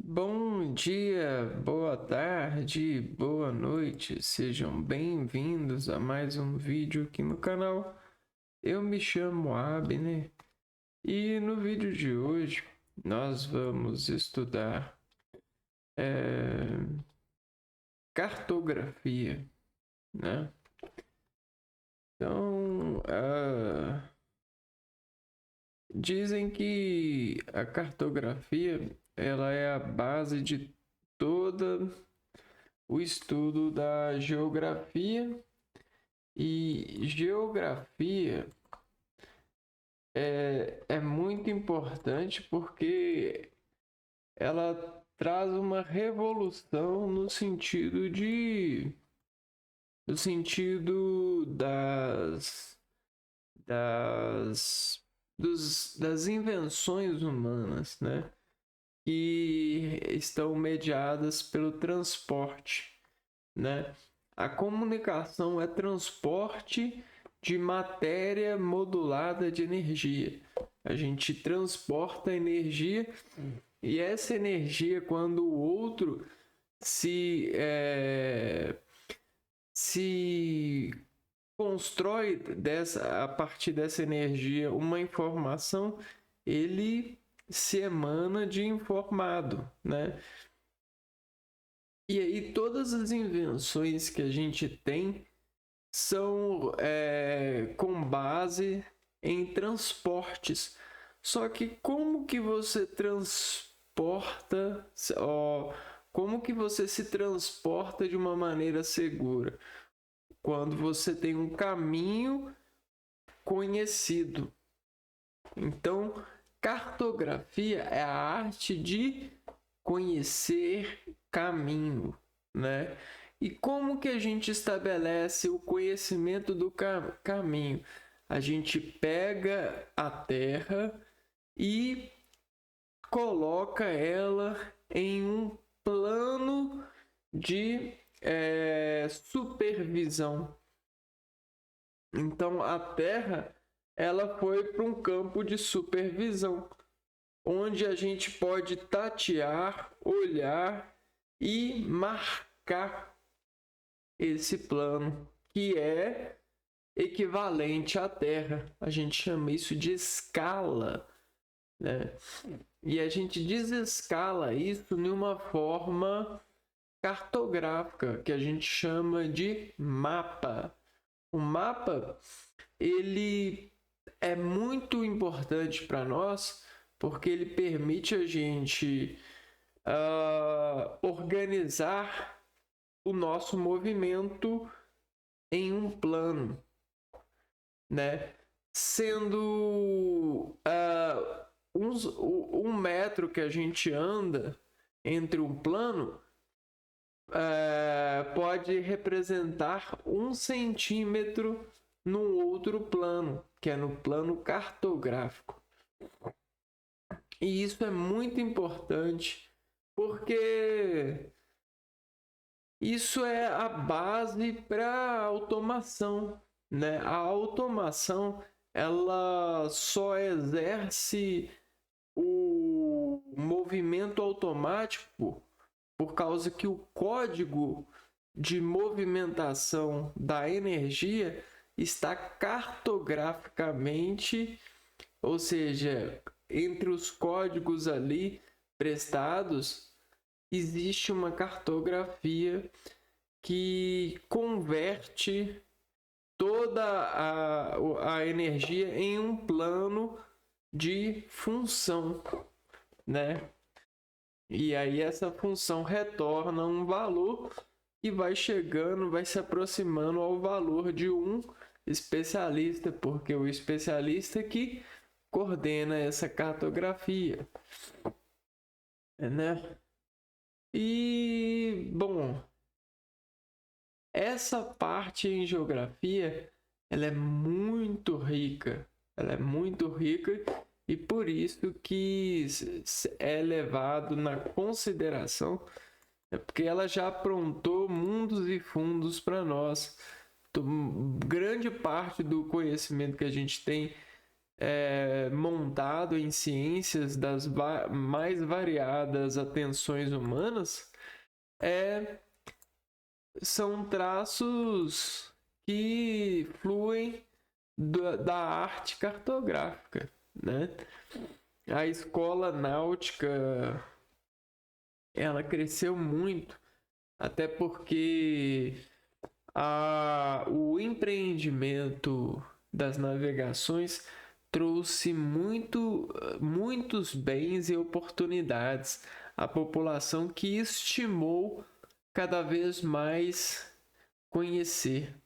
Bom dia, boa tarde, boa noite, sejam bem-vindos a mais um vídeo aqui no canal. Eu me chamo Abner e no vídeo de hoje nós vamos estudar cartografia, né? Então, dizem que a cartografia ela é a base de toda o estudo da geografia. E geografia é muito importante porque ela traz uma revolução no sentido das invenções humanas, né? Que estão mediadas pelo transporte, né? A comunicação é transporte de matéria modulada de energia. A gente transporta energia e essa energia, quando o outro se constrói a partir dessa energia uma informação, ele se emana de informado, né? E aí todas as invenções que a gente tem são com base em transportes. Só que como que você transporta, como que você se transporta de uma maneira segura? Quando você tem um caminho conhecido. Então, cartografia é a arte de conhecer caminho, né? E como que a gente estabelece o conhecimento do caminho? A gente pega a Terra e coloca ela em um plano de supervisão. Então a Terra ela foi para um campo de supervisão, onde a gente pode tatear, olhar e marcar esse plano, que é equivalente à Terra. A gente chama isso de escala, né? E a gente desescala isso em uma forma cartográfica, que a gente chama de mapa. O mapa, ele é muito importante para nós, porque ele permite a gente organizar o nosso movimento em um plano, né? Sendo um metro que a gente anda entre um plano pode representar 1 centímetro no outro plano, que é no plano cartográfico. E isso é muito importante porque isso é a base para a automação, né? A automação ela só exerce o movimento automático por causa que o código de movimentação da energia está cartograficamente, ou seja, entre os códigos ali prestados, existe uma cartografia que converte toda a energia em um plano de função, né? E aí essa função retorna um valor e vai chegando, vai se aproximando ao valor de um especialista, porque o especialista que coordena essa cartografia, né? E, bom, essa parte em geografia, ela é muito rica e por isso que é levado na consideração, porque ela já aprontou mundos e fundos para nós. Grande parte do conhecimento que a gente tem montado em ciências das mais variadas atenções humanas, são traços que fluem da arte cartográfica, né? A escola náutica, ela cresceu muito, até porque o empreendimento das navegações trouxe muitos bens e oportunidades à população, que estimou cada vez mais conhecer.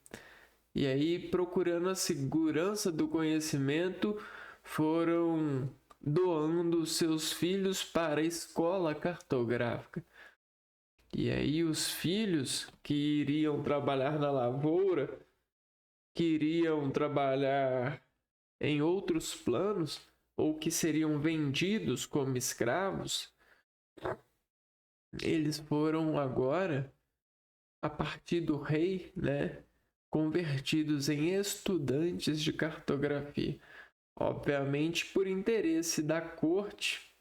E aí, procurando a segurança do conhecimento, foram doando seus filhos para a escola cartográfica. E aí os filhos que iriam trabalhar na lavoura, que iriam trabalhar em outros planos, ou que seriam vendidos como escravos, eles foram agora, a partir do rei, né, convertidos em estudantes de cartografia. Obviamente por interesse da corte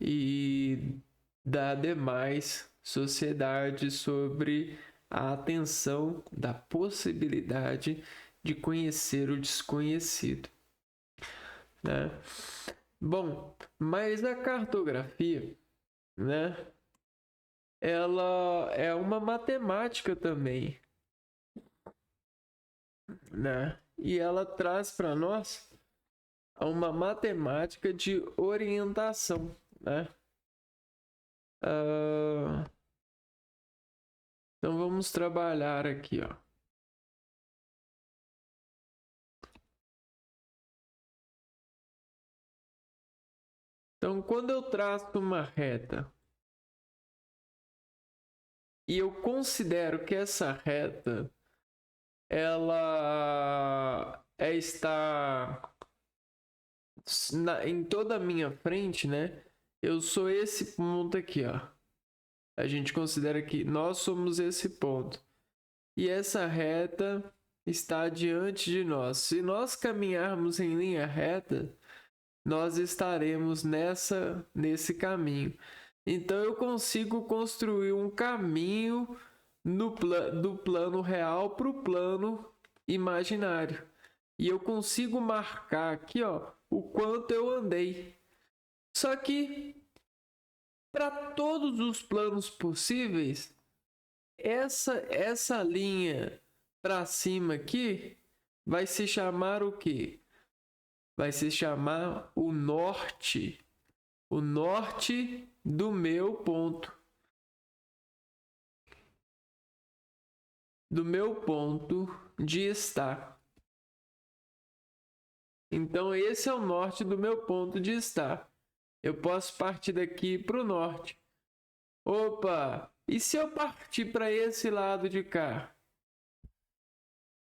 e da demais sociedade sobre a atenção da possibilidade de conhecer o desconhecido, né? Bom, mas a cartografia, né, ela é uma matemática também, né? E ela traz para nós uma matemática de orientação, né? Então vamos trabalhar aqui, ó. Então, quando eu traço uma reta e eu considero que essa reta ela está em toda a minha frente, né? Eu sou esse ponto aqui, ó. A gente considera que nós somos esse ponto. E essa reta está diante de nós. Se nós caminharmos em linha reta, nós estaremos nesse caminho. Então eu consigo construir um caminho do plano real para o plano imaginário. E eu consigo marcar aqui, ó, o quanto eu andei. Só que para todos os planos possíveis, essa linha para cima aqui vai se chamar o quê? Vai se chamar o norte do meu ponto. Do meu ponto de estar. Então, esse é o norte do meu ponto de estar. Eu posso partir daqui para o norte. Opa! E se eu partir para esse lado de cá?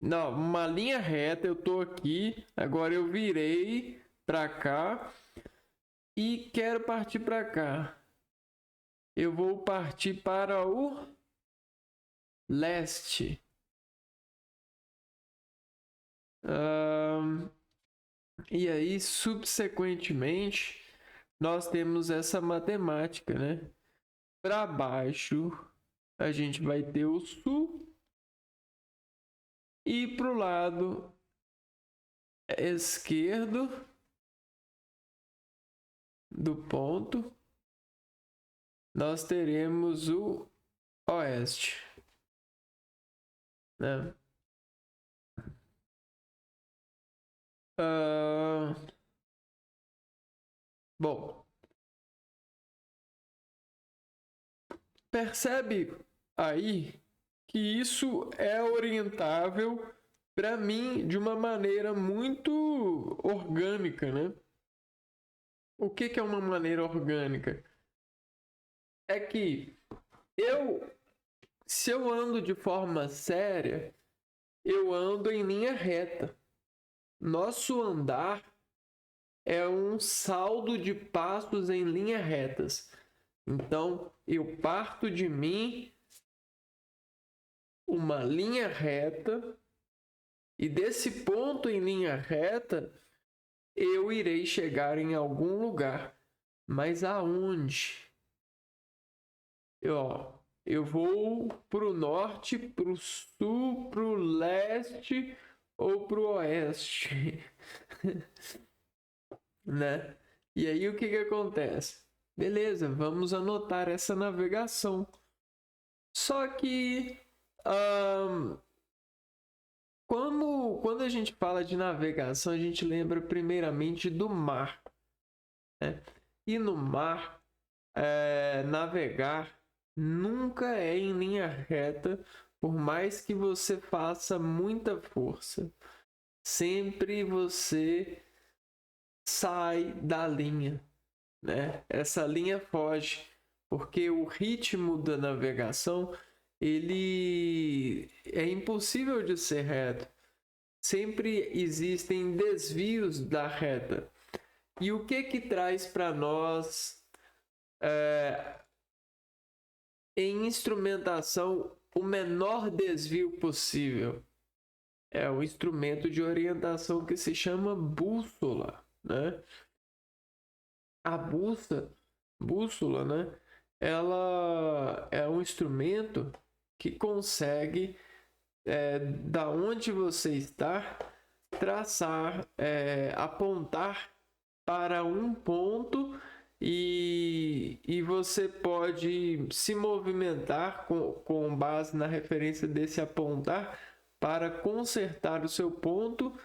Não, uma linha reta, eu estou aqui, agora eu virei para cá e quero partir para cá. Eu vou partir para o leste. E aí, subsequentemente, nós temos essa matemática, né? Para baixo, a gente vai ter o sul. E para o lado esquerdo do ponto, nós teremos o oeste, né? Bom, percebe aí que isso é orientável para mim de uma maneira muito orgânica, né? O que é uma maneira orgânica? É que se eu ando de forma séria, eu ando em linha reta. Nosso andar é um saldo de passos em linha retas. Então, eu parto de mim uma linha reta e desse ponto em linha reta eu irei chegar em algum lugar. Mas aonde? Eu vou para o norte, para o sul, para o leste ou para o oeste, né? E aí o que que acontece? Beleza, vamos anotar essa navegação. Só que quando a gente fala de navegação, a gente lembra primeiramente do mar, né? E no mar, navegar nunca é em linha reta, por mais que você faça muita força. Sempre você sai da linha, né? Essa linha foge, porque o ritmo da navegação ele é impossível de ser reto. Sempre existem desvios da reta. E o que que traz para nós em instrumentação o menor desvio possível? É o instrumento de orientação que se chama bússola, né? A bússola, né? Ela é um instrumento que consegue, da onde você está, traçar, apontar para um ponto e você pode se movimentar com base na referência desse apontar para consertar o seu ponto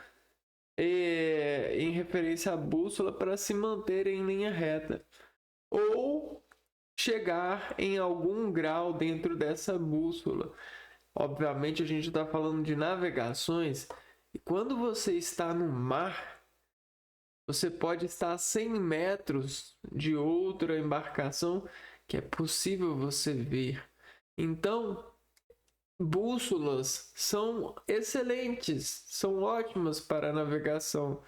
em referência à bússola para se manter em linha reta ou chegar em algum grau dentro dessa bússola. Obviamente a gente está falando de navegações e quando você está no mar, você pode estar a 100 metros de outra embarcação que é possível você ver. Então, bússolas são excelentes, são ótimas para a navegação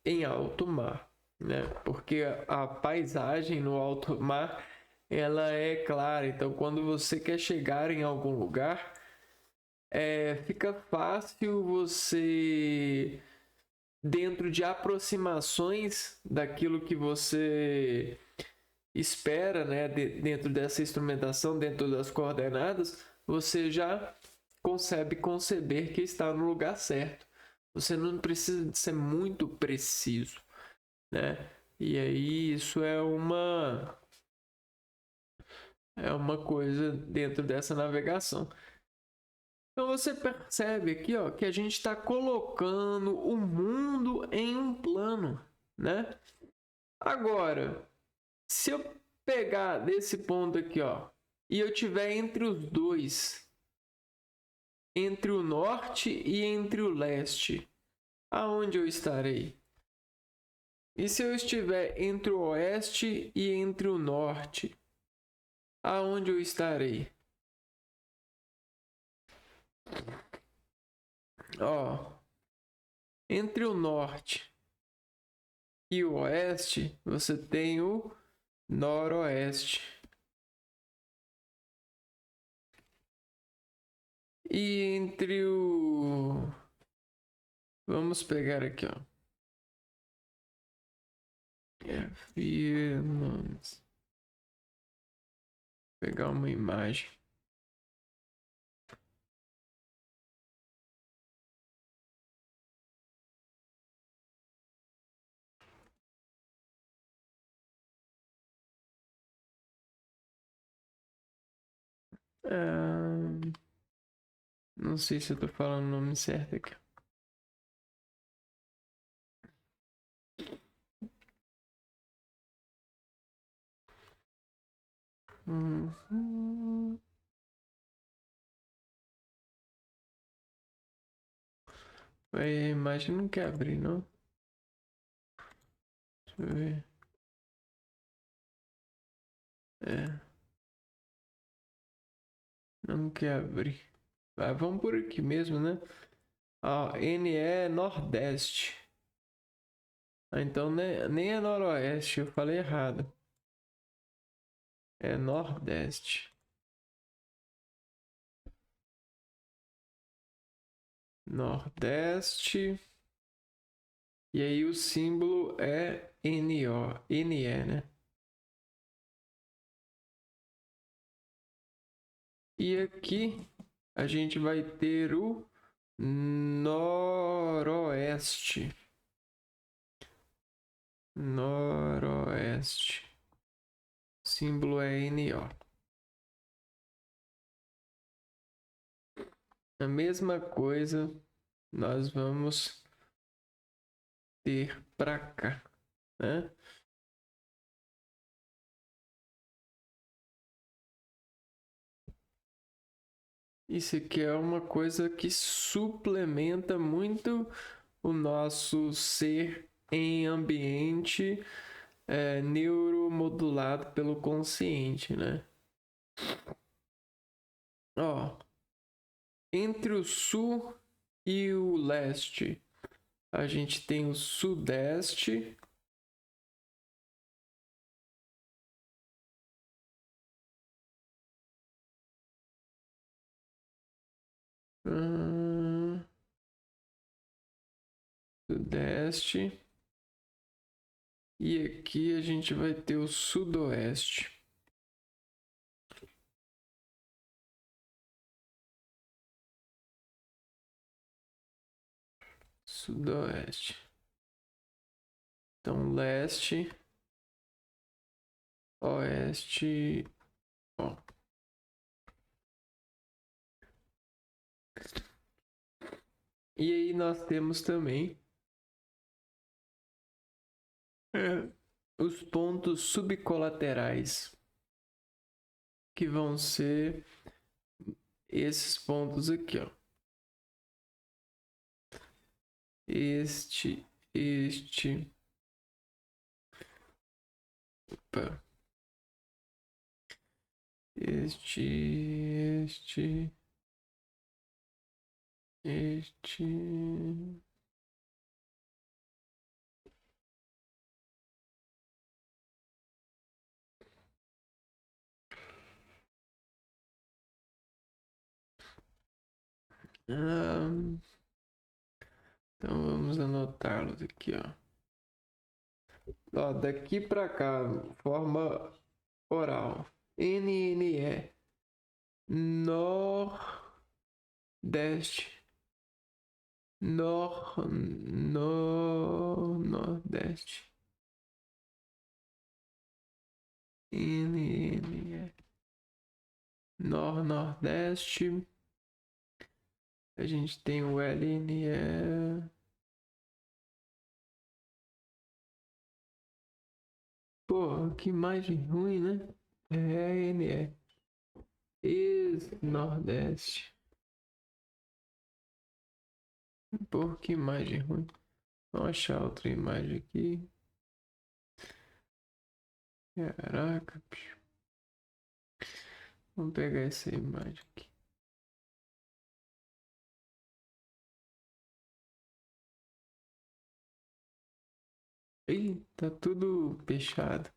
em alto mar, né? Porque a paisagem no alto mar ela é clara. Então, quando você quer chegar em algum lugar, fica fácil você, dentro de aproximações daquilo que você espera, né? Dentro dessa instrumentação, dentro das coordenadas, você já consegue conceber que está no lugar certo. Você não precisa de ser muito preciso, né? E aí isso é uma coisa dentro dessa navegação. Então você percebe aqui, ó, que a gente está colocando o mundo em um plano, né? Agora, se eu pegar desse ponto aqui, ó, e eu tiver entre os dois, entre o norte e entre o leste, aonde eu estarei? E se eu estiver entre o oeste e entre o norte, aonde eu estarei? Ó, entre o norte e o oeste, você tem o noroeste. E entre o... Vamos pegar aqui, ó. Vamos pegar uma imagem. Não sei se eu tô falando o nome certo aqui. A imagem não quer abrir, não? Deixa eu ver. Não quer abrir. Vamos por aqui mesmo, né? NE Nordeste. Então nem é Noroeste, eu falei errado. É Nordeste. Nordeste. E aí o símbolo é NO, NE, né? E aqui a gente vai ter o noroeste. Noroeste. O símbolo é NO. A mesma coisa nós vamos ter para cá, né? Isso aqui é uma coisa que suplementa muito o nosso ser em ambiente neuromodulado pelo consciente, né? Ó, entre o sul e o leste, a gente tem o sudeste. Sudeste. E aqui a gente vai ter o sudoeste. Sudoeste. Então, leste, oeste, ó. E aí nós temos também os pontos subcolaterais, que vão ser esses pontos aqui, ó. Este. Opa. Este. Então vamos anotá-los aqui, ó. Ó, daqui para cá, forma oral. NNE. Nordeste. Nordeste. NNE. Nordeste. A gente tem o LNE. Pô, que imagem ruim, né? NE. Nordeste. Pô, que imagem ruim. Vamos achar outra imagem aqui. Caraca, bicho. Vamos pegar essa imagem aqui. Ih, tá tudo fechado.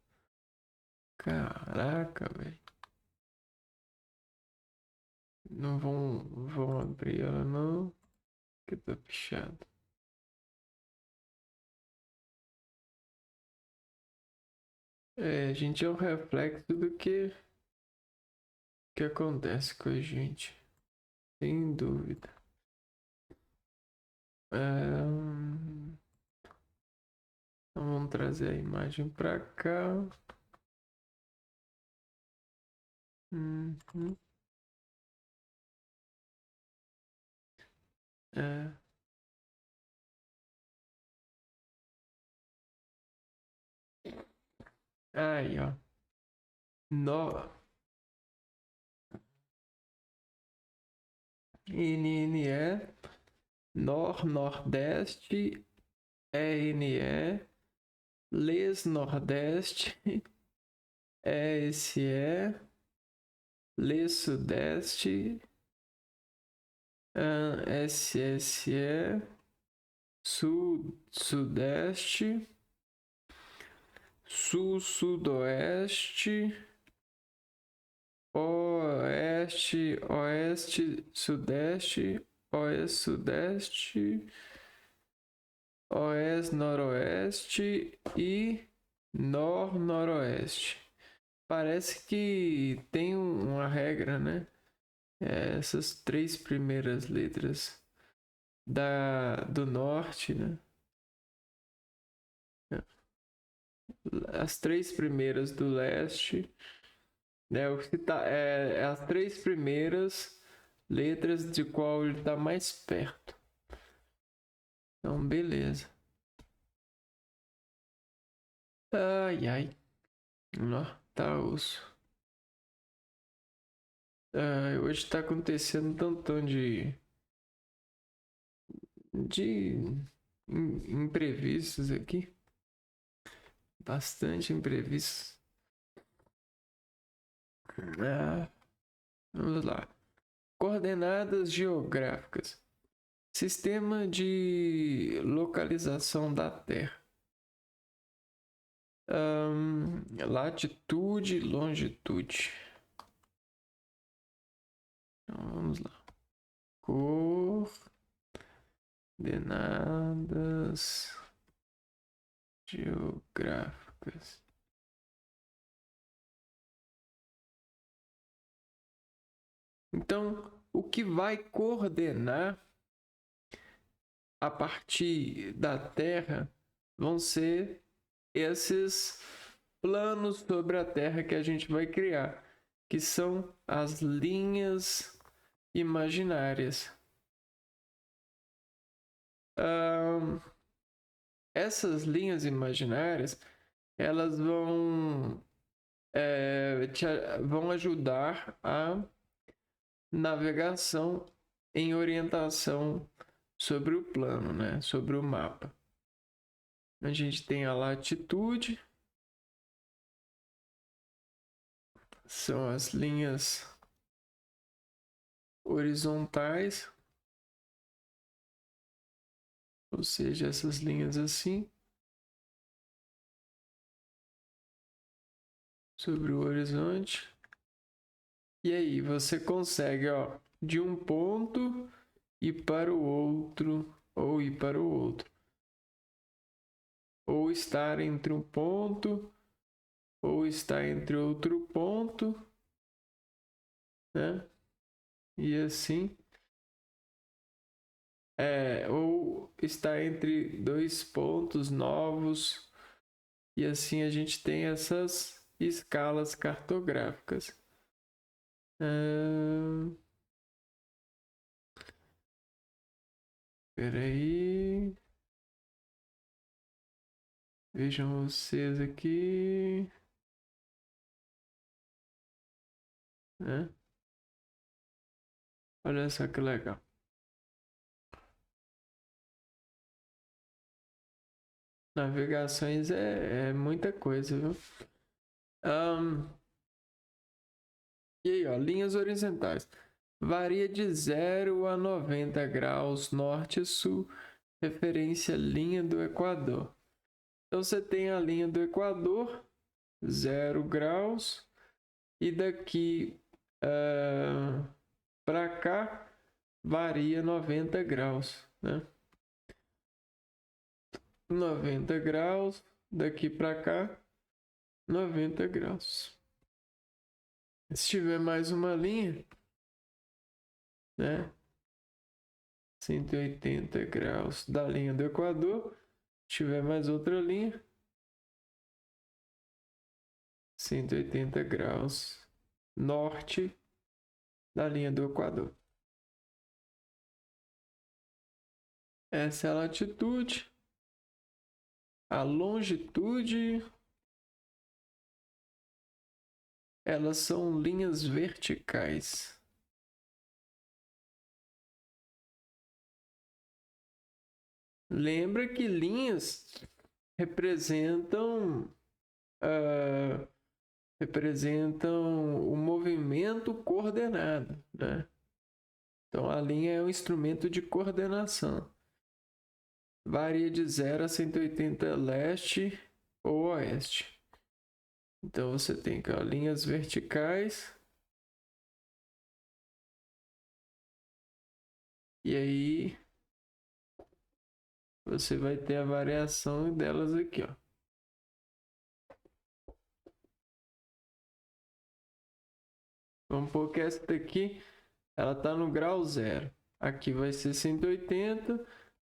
Caraca, velho. Não vão abrir ela não, que tá fechado. A gente é um reflexo do que acontece com a gente. Sem dúvida. Então vamos trazer a imagem pra cá. Uhum. Aí, ó. NNE, Nordeste, ENE, Les Nordeste, ESE, Les Sudeste, SSE, Sudeste, Sudoeste, Oeste, Sudeste, Sudeste, oeste, noroeste e nor-noroeste. Parece que tem uma regra, né? Essas 3 primeiras letras do norte, né? As 3 primeiras do leste, né? As 3 primeiras letras de qual ele está mais perto. Então, beleza. Ai, ai. Ó, tá osso. Hoje tá acontecendo um tantão de imprevistos aqui. Bastante imprevistos. Vamos lá. Coordenadas geográficas. Sistema de localização da Terra. Latitude, longitude. Então, vamos lá. Coordenadas geográficas. Então, o que vai coordenar a partir da Terra vão ser esses planos sobre a Terra que a gente vai criar, que são as linhas imaginárias. Essas linhas imaginárias, elas vão ajudar a navegação em orientação sobre o plano, né? Sobre o mapa. A gente tem a latitude, são as linhas horizontais, ou seja, essas linhas assim, sobre o horizonte. E aí você consegue, ó, de um ponto ir para o outro, ou ir para o outro. Ou estar entre um ponto, ou estar entre outro ponto, né? E assim. Ou estar entre 2 pontos novos. E assim a gente tem essas escalas cartográficas. Espera aí. Vejam vocês aqui. Né? Olha só que legal. Navegações é muita coisa, viu? E aí, ó, linhas horizontais. Varia de 0 a 90 graus norte e sul, referência à linha do Equador. Então você tem a linha do Equador, 0 graus, e daqui para cá varia 90 graus, né? 90 graus, daqui para cá, 90 graus. Se tiver mais uma linha, né? 180 graus da linha do Equador. Se tiver mais outra linha, 180 graus norte da linha do Equador. Essa é a latitude. A longitude, elas são linhas verticais. Lembra que linhas representam o movimento coordenado, né? Então a linha é um instrumento de coordenação. Varia de 0 a 180 leste ou oeste. Então você tem aqui, ó, linhas verticais. E aí você vai ter a variação delas aqui, ó. Vamos pôr que essa daqui, ela tá no grau 0. Aqui vai ser 180,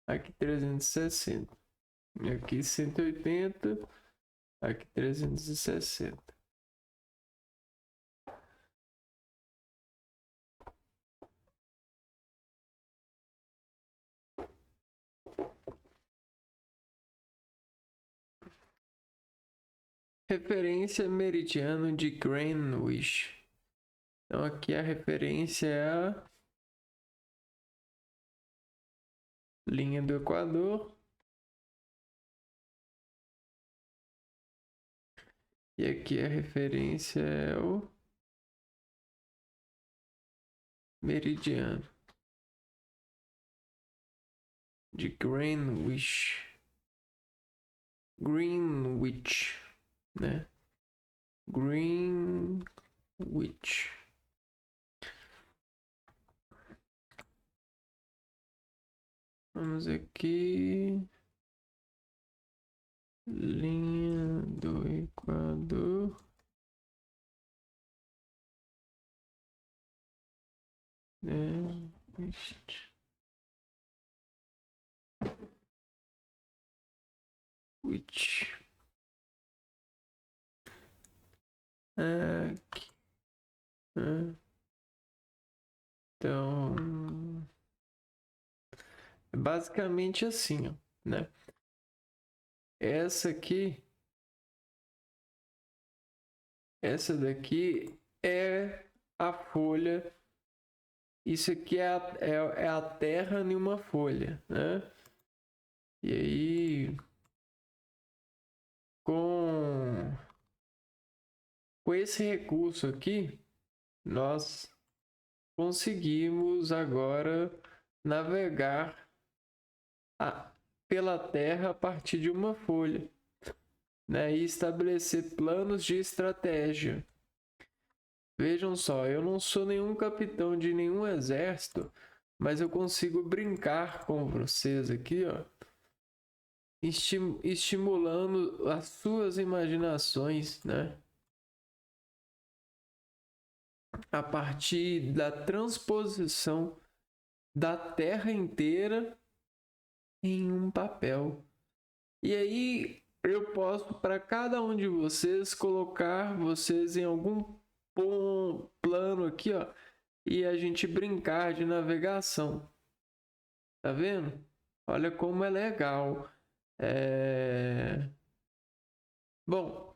aqui 360. E aqui 180, aqui 360. Referência meridiano de Greenwich. Então aqui a referência é a linha do Equador. E aqui a referência é o meridiano de Greenwich. Greenwich, né? Greenwich. Vamos aqui. Linha do Equador. Which. Aqui. Então, é basicamente assim, ó, né? Essa aqui, essa daqui é a folha. Isso aqui é a terra em uma folha, né? E aí, com esse recurso aqui, nós conseguimos agora navegar pela terra a partir de uma folha, né? E estabelecer planos de estratégia. Vejam só, eu não sou nenhum capitão de nenhum exército, mas eu consigo brincar com vocês aqui, ó, estimulando as suas imaginações, né? A partir da transposição da terra inteira em um papel. E aí eu posso, para cada um de vocês, colocar vocês em algum plano aqui, ó, e a gente brincar de navegação. Tá vendo? Olha como é legal. Bom,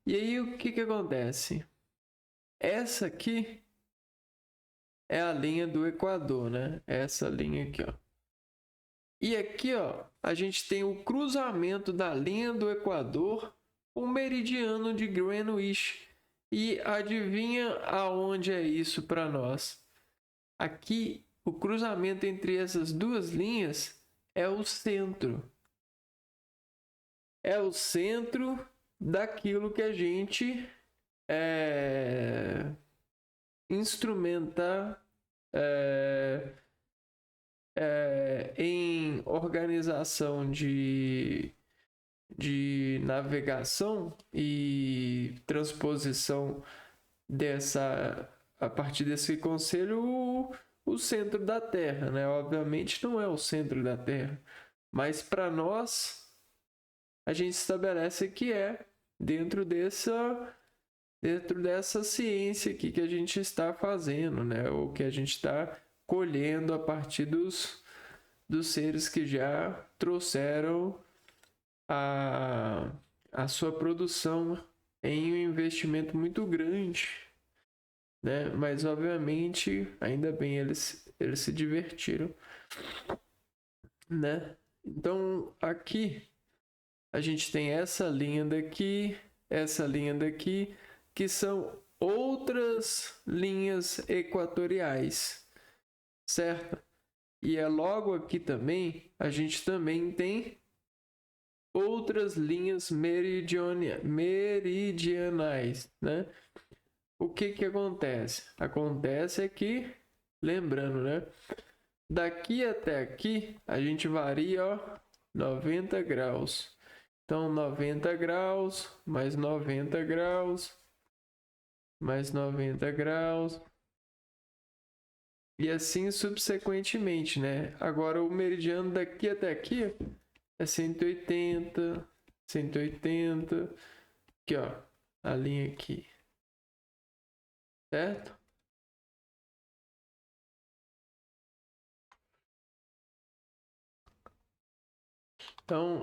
e aí o que acontece? Essa aqui é a linha do Equador, né? Essa linha aqui, ó. E aqui, ó, a gente tem o cruzamento da linha do Equador com o meridiano de Greenwich. E adivinha aonde é isso para nós? Aqui, o cruzamento entre essas duas linhas é o centro. É o centro daquilo que a gente instrumenta em organização de navegação e transposição a partir desse conselho, o centro da Terra, né? Obviamente não é o centro da Terra, mas para nós a gente estabelece que é dentro dessa ciência aqui que a gente está fazendo, né? Ou que a gente está colhendo a partir dos seres que já trouxeram a sua produção em um investimento muito grande, né? Mas obviamente, ainda bem, eles se divertiram, né? Então aqui a gente tem essa linha daqui, que são outras linhas equatoriais, certo? E é logo aqui também, a gente também tem outras linhas meridionais, né? O que acontece? Acontece que, lembrando, né? Daqui até aqui, a gente varia, ó, 90 graus. Então, 90 graus, mais 90 graus, mais 90 graus. E assim subsequentemente, né? Agora, o meridiano daqui até aqui é 180, 180. Aqui, ó. A linha aqui. Certo? Então,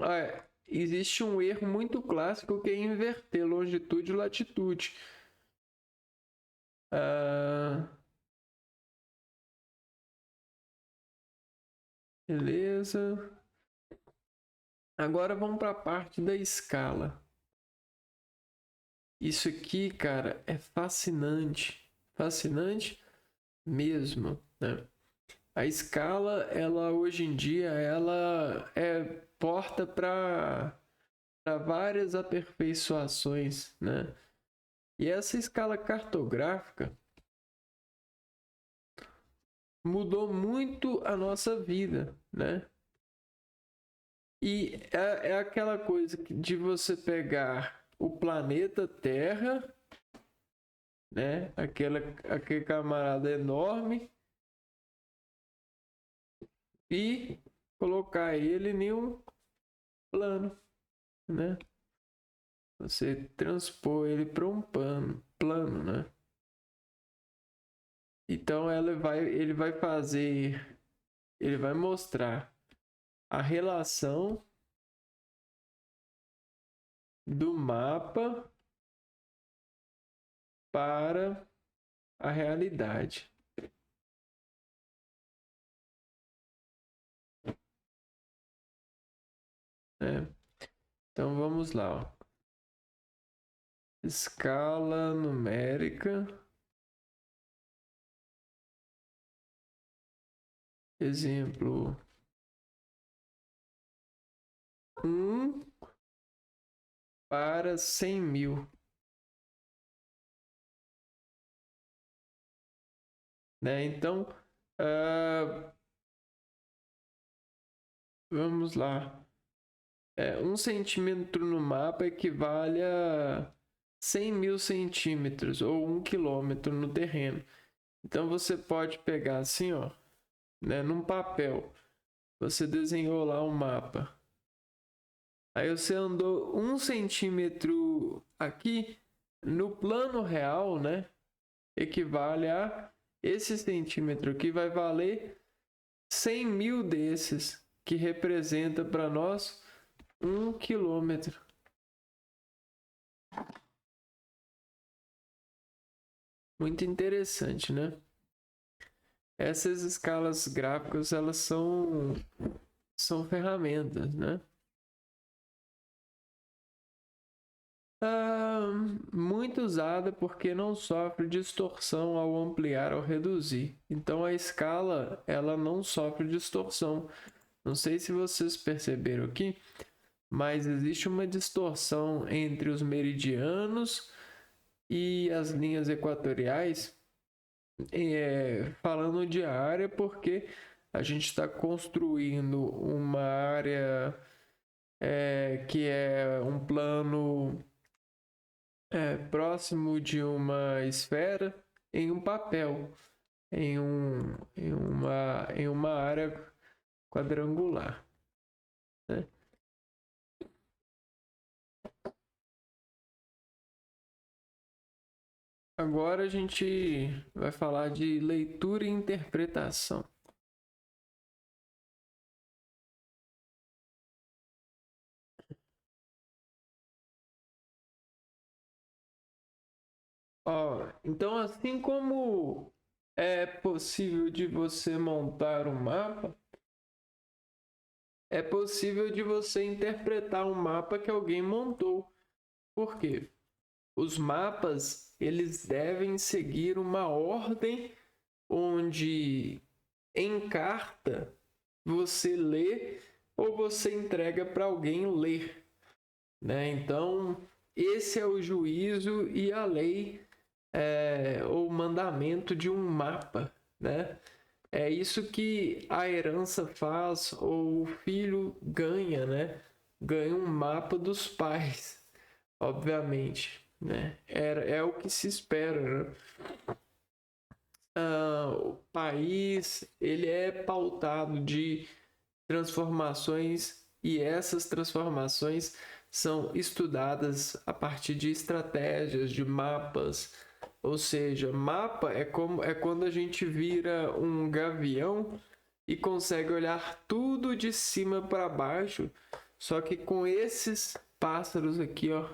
existe um erro muito clássico que é inverter longitude e latitude. Beleza. Agora vamos para a parte da escala. Isso aqui, cara, é fascinante. Fascinante mesmo, né? A escala, ela hoje em dia, ela é porta para várias aperfeiçoações, né? E essa escala cartográfica mudou muito a nossa vida, né? E é aquela coisa de você pegar o planeta Terra, né? Aquele camarada enorme, e colocar ele em um plano, né? Você transpor ele para um plano, né? Então ele vai mostrar a relação do mapa para a realidade. Então vamos lá. Ó. Escala numérica. Exemplo 1 para 100.000. Né? Então, vamos lá. 1 centímetro no mapa equivale a 100.000 centímetros ou 1 quilômetro no terreno. Então você pode pegar assim, ó, né, num papel. Você desenhou lá um mapa. Aí você andou 1 centímetro aqui, no plano real, né? Equivale a esse centímetro aqui vai valer 100.000 desses, que representa para nós 1 quilômetro. Muito interessante, né? Essas escalas gráficas, elas são ferramentas, né? Muito usada porque não sofre distorção ao ampliar ou reduzir. Então a escala, ela não sofre distorção. Não sei se vocês perceberam aqui, mas existe uma distorção entre os meridianos e as linhas equatoriais, falando de área, porque a gente está construindo uma área que é um plano próximo de uma esfera em um papel, em uma área quadrangular, né? Agora a gente vai falar de leitura e interpretação. Então, assim como é possível de você montar um mapa, é possível de você interpretar um mapa que alguém montou. Por quê? Os mapas, eles devem seguir uma ordem onde em carta você lê ou você entrega para alguém ler, né? Então, esse é o juízo e a lei ou mandamento de um mapa, né? É isso que a herança faz, ou o filho ganha, né? Ganha um mapa dos pais, obviamente, né? É o que se espera, né? O país, ele é pautado de transformações, e essas transformações são estudadas a partir de estratégias, de mapas. Ou seja, mapa é quando a gente vira um gavião e consegue olhar tudo de cima para baixo, só que com esses pássaros aqui, ó.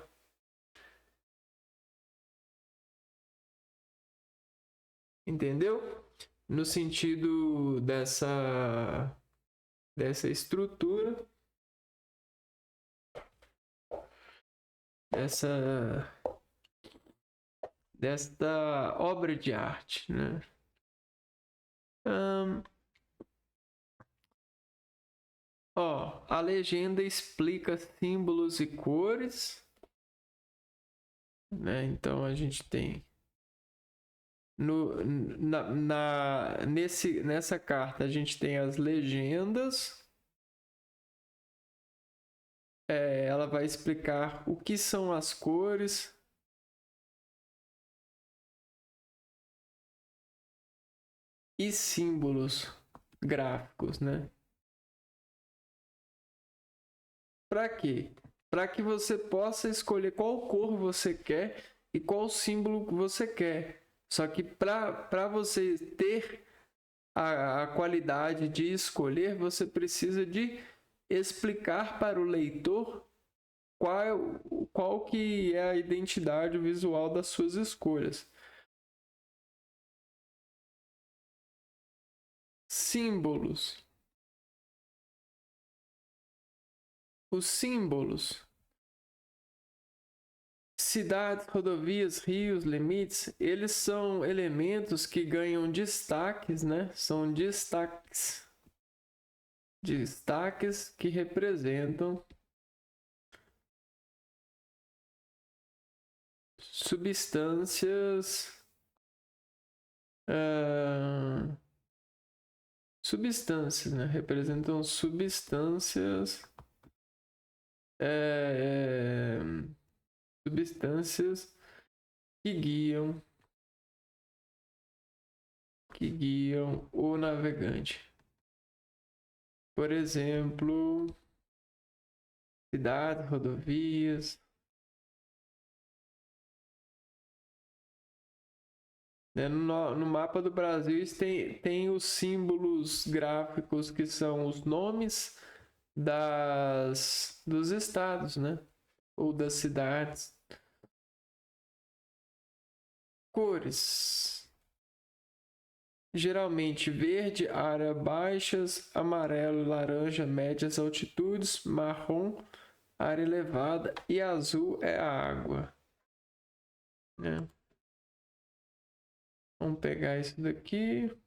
Entendeu? No sentido dessa estrutura, dessa desta obra de arte, né? A legenda explica símbolos e cores, né? Então a gente tem nessa carta a gente tem as legendas. Ela vai explicar o que são as cores, e símbolos gráficos, né? Para quê? Para que você possa escolher qual cor você quer e qual símbolo você quer. Só que para você ter a qualidade de escolher, você precisa de explicar para o leitor qual que é a identidade visual das suas escolhas. Símbolos. Os símbolos, cidades, rodovias, rios, limites, eles são elementos que ganham destaques, né? São destaques. Destaques que representam substâncias. Substâncias, né? Representam substâncias. Substâncias que guiam o navegante. Por exemplo, cidades, rodovias. No mapa do Brasil tem os símbolos gráficos que são os nomes dos estados, né? Ou das cidades. Cores. Geralmente verde, área baixas, amarelo e laranja, médias altitudes, marrom, área elevada, e azul é a água. Né? Vamos pegar isso daqui.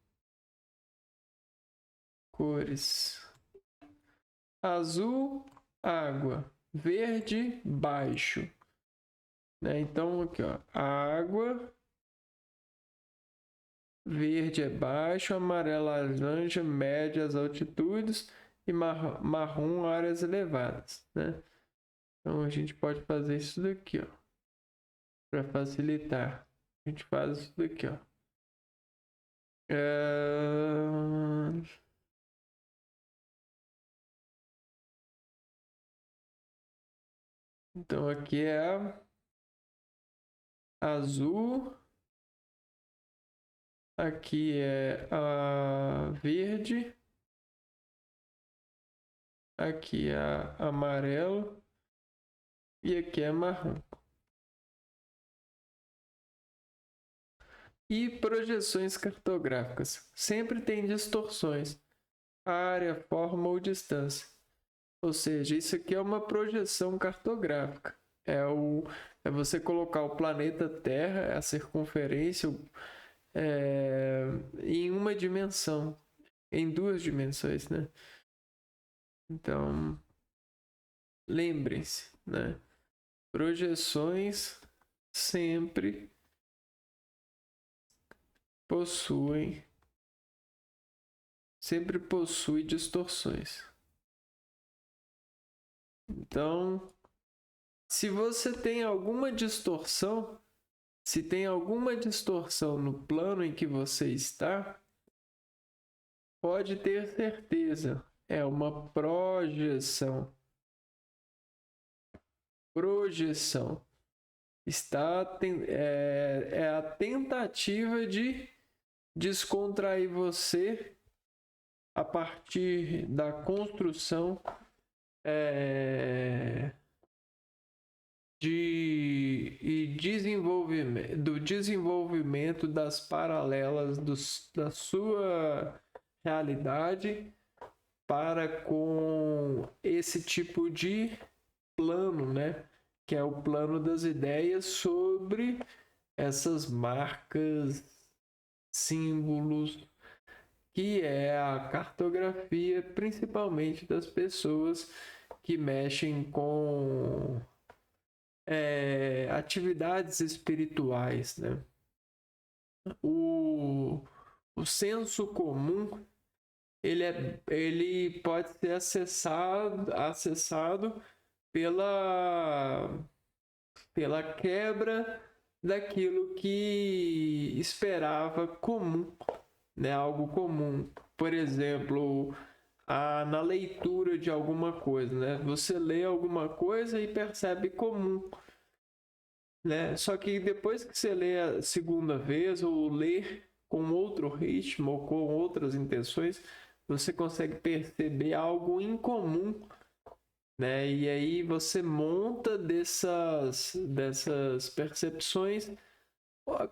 Cores. Azul, água. Verde, baixo. Né? Então, aqui, ó. Água. Verde é baixo, amarelo, laranja, médias altitudes e marrom, áreas elevadas, né? Então a gente pode fazer isso daqui, ó, para facilitar. A gente faz isso daqui, ó. Então aqui é azul, aqui é a verde, aqui é amarelo e aqui é marrom. E projeções cartográficas. Sempre tem distorções. Área, forma ou distância. Ou seja, isso aqui é uma projeção cartográfica. É você colocar o planeta Terra, a circunferência, em uma dimensão. Em duas dimensões, né? Então, lembrem-se, né? Projeções sempre possuem sempre possui distorções. Então, se você tem alguma distorção, se tem alguma distorção no plano em que você está, pode ter certeza, é uma projeção. Projeção. É a tentativa de descontrair você a partir da construção do desenvolvimento das paralelas da sua realidade para com esse tipo de plano, né? Que é o plano das ideias sobre essas marcas, símbolos, que é a cartografia, principalmente das pessoas que mexem com atividades espirituais, né? O senso comum ele pode ser acessado pela quebra daquilo que esperava comum, né? Algo comum. Por exemplo, na leitura de alguma coisa, né? Você lê alguma coisa e percebe comum, né? Só que depois que você lê a segunda vez ou lê com outro ritmo ou com outras intenções, você consegue perceber algo incomum, né? E aí você monta dessas percepções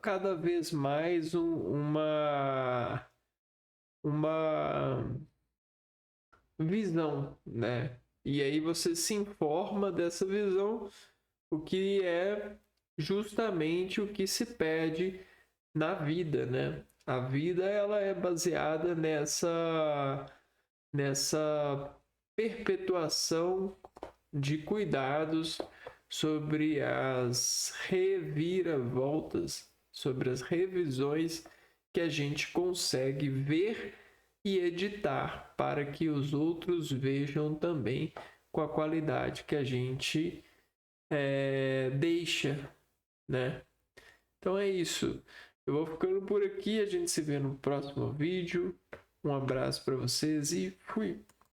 cada vez mais uma visão, né? E aí você se informa dessa visão, o que é justamente o que se pede na vida, né? A vida ela é baseada nessa perpetuação de cuidados sobre as reviravoltas, sobre as revisões que a gente consegue ver e editar para que os outros vejam também com a qualidade que a gente deixa, né? Então é isso. Eu vou ficando por aqui, a gente se vê no próximo vídeo. Um abraço para vocês e fui!